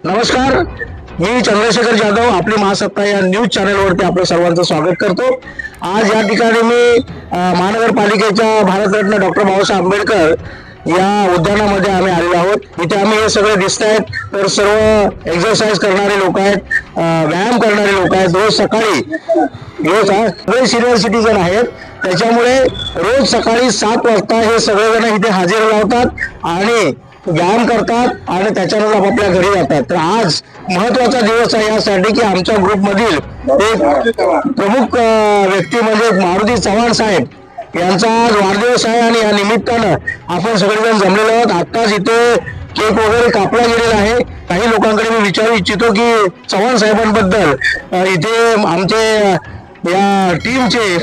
नमस्कार, मी चंद्रशेखर जाधव आपली महासत्ता या न्यूज चॅनलवरती आपलं सर्वांचं स्वागत करतो। आज या ठिकाणी मी महानगरपालिकेच्या भारतरत्न डॉक्टर बाबासाहेब आंबेडकर या उद्यानामध्ये आम्ही आलेलो आहोत। इथे आम्ही हे सगळे दिसत आहेत तर सर्व एक्सरसाइज करणारे लोक आहेत, व्यायाम करणारे लोक आहेत। रोज सकाळी सगळे सिनियर सिटीजन आहेत, त्याच्यामुळे रोज सकाळी 7 वाजता हे सगळेजण इथे हजेरी लावतात आणि व्यायाम करतात आणि त्याच्यानंतर आपापल्या घरी जातात। तर आज महत्वाचा दिवस आहे यासाठी की आमच्या ग्रुपमधील एक प्रमुख व्यक्ती म्हणजे मारुती चव्हाण साहेब यांचा आज वाढदिवस आहे आणि या निमित्तानं आपण सगळेजण जमलेलो आहोत। आत्ताच इथे केक वगैरे कापला गेलेला आहे। काही लोकांकडे मी विचारू इच्छितो की चव्हाण साहेबांबद्दल इथे आमचे या टीमचे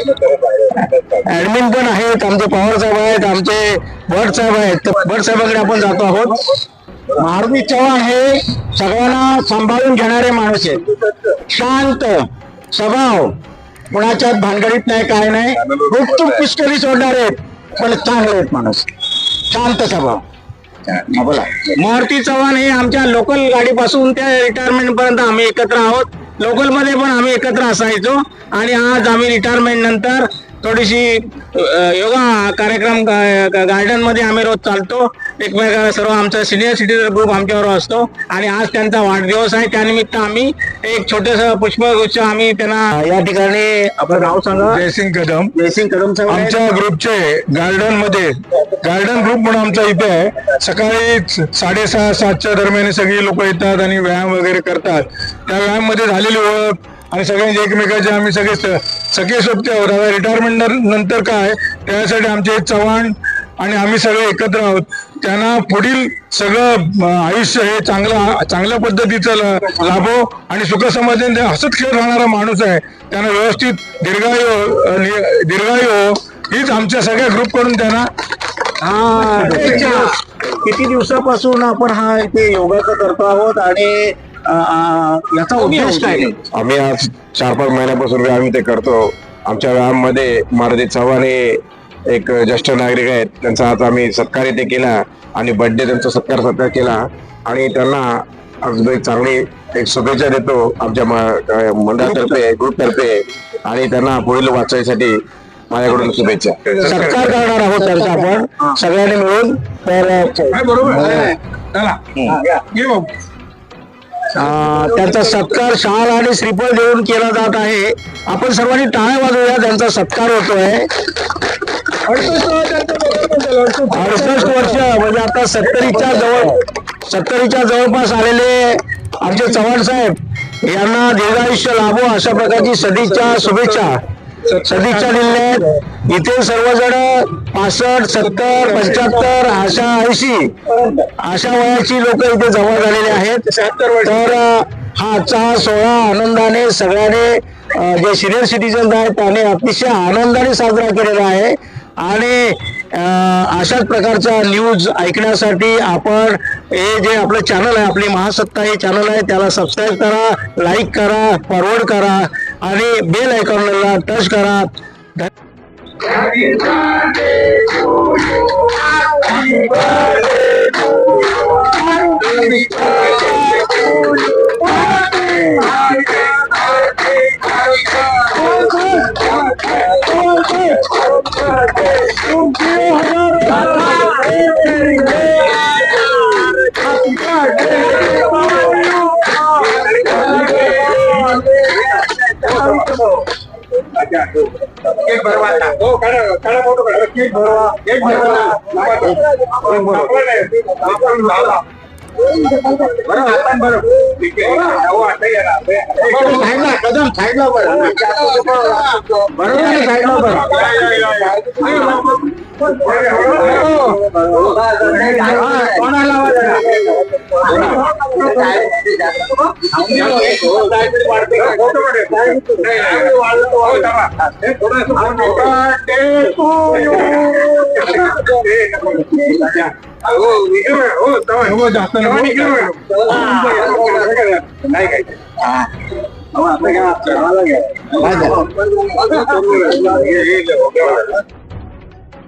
ऍडमिन पण आहेत, आमचे पवार साहेब आहेत, आमचे भट साहेब आहेत। तर भट साहेबांकडे आपण जातो आहोत। मारुती चव्हाण हे सगळ्यांना सांभाळून घेणारे माणूस आहेत, शांत स्वभाव, कुणाच्यात भानगडीत नाही, काय नाही, गुपचूप पिस्टली सोडणारे आहेत, पण चांगले आहेत माणूस, शांत स्वभाव। बोला, मारुती चव्हाण हे आमच्या लोकल गाडीपासून त्या रिटायरमेंट पर्यंत आम्ही एकत्र आहोत। लोकल मध्ये पण आम्ही एकत्र असायचो आणि आज आम्ही रिटायरमेंट नंतर थोडीशी योगा कार्यक्रम गार्डन मध्ये आम्ही रोज चालतो, एकमेकांना सर्व आमचा सिनियर सिटीजन ग्रुप आमच्यावर असतो आणि आज त्यांचा वाढदिवस आहे, त्यानिमित्त आम्ही एक छोटस पुष्पगुच्छ आम्ही त्यांना या ठिकाणी, आपलं नाव सांगा। जयसिंग कदम। जयसिंग कदम साहेब आमच्या ग्रुपचे गार्डन ग्रुप म्हणून आमच्या इथे आहे। सकाळी 6:30-7च्या दरम्यान सगळी लोक येतात आणि व्यायाम वगैरे करतात। त्या व्यायाम मध्ये झालेली ओळख आणि सगळ्यांचे एकमेकाचे आम्ही सगळे सोबते आहोत। आता रिटायरमेंट नंतर काय त्यासाठी आमचे चव्हाण आणि आम्ही सगळे एकत्र आहोत। त्यांना पुढील सगळं आयुष्य हे चांगल्या पद्धतीचं लाभो आणि सुख समाधान हसत खेळत राहणारा माणूस आहे। त्यांना व्यवस्थित दीर्घायू हीच आमच्या सगळ्या ग्रुप कडून त्यांना। किती दिवसापासून आपण हा इथे योगा करतो आहोत आणि याचा उद्देश काय? आम्ही आज 4-5 महिन्यापासून आम्ही ते करतो। आमच्या व्यायाममध्ये मारुती चव्हाण हे एक ज्येष्ठ नागरिक आहेत, त्यांचा आज आम्ही सत्कार इथे केला आणि बर्थडे त्यांचा सत्कार केला आणि त्यांना अगदी चांगली एक शुभेच्छा देतो आमच्या मंडळातर्फे, ग्रुपतर्फे आणि त्यांना पुढील वाचायसाठी माझ्याकडून शुभेच्छा। सत्कार करणार आहोत त्यांचा आपण सगळ्यांनी मिळून। त्यांचा सत्कार शाल आणि श्रीफळ देऊन केला जात आहे। आपण सर्वांनी टाळ्या वाजवूया, त्यांचा सत्कार होतोय। 68 वर्ष म्हणजे आता 70च्या जवळपास आलेले आमचे चव्हाण साहेब यांना दीर्घायुष्य लाभो अशा प्रकारची सदिच्छा शुभेच्छा दिल्या। इथे सर्वजण 65, 70, 75 80 अशा वयाची लोक इथे जमा झालेले आहेत। तर हा आजचा सोहळा आनंदाने सगळ्याने जे सिनियर सिटीजन आहेत त्याने अतिशय आनंदाने साजरा केलेला आहे आणि अशाच प्रकारच्या न्यूज ऐकण्यासाठी आपण हे जे आपलं चॅनल आहे, आपली महासत्ता हे चॅनल आहे, त्याला सबस्क्राईब करा, लाईक करा, फॉरवर्ड करा आणि बेल आयकॉनला टच करा।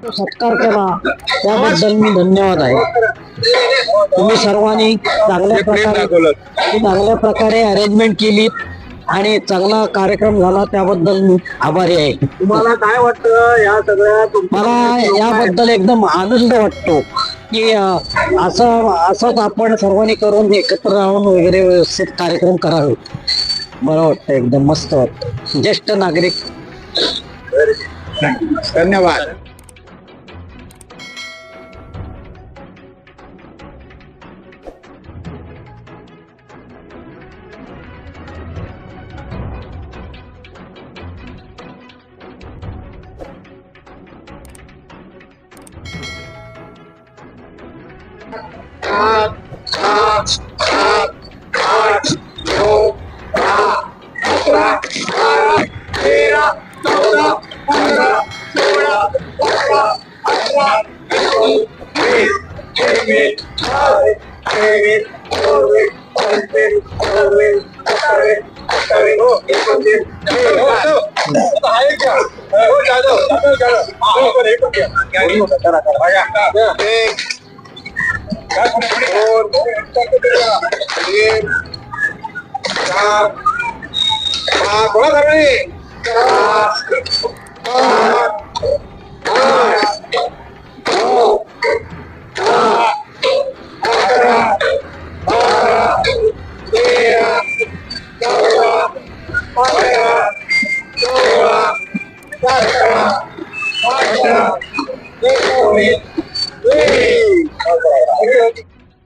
सत्कार केला त्याबद्दल मी धन्यवाद आहे. तुम्ही सर्वांनी चांगल्या प्रकारे अरेंजमेंट केली आणि चांगला कार्यक्रम झाला त्याबद्दल मी आभारी आहे. तुम्हाला काय वाटतं या सगळ्या मला याबद्दल एकदम आनंद वाटतो की असंच आपण सर्वांनी करून एकत्र राहून वगैरे व्यवस्थित कार्यक्रम करावे. बरं वाटतं, एकदम मस्त वाटतं. ज्येष्ठ नागरिक. धन्यवाद. बोला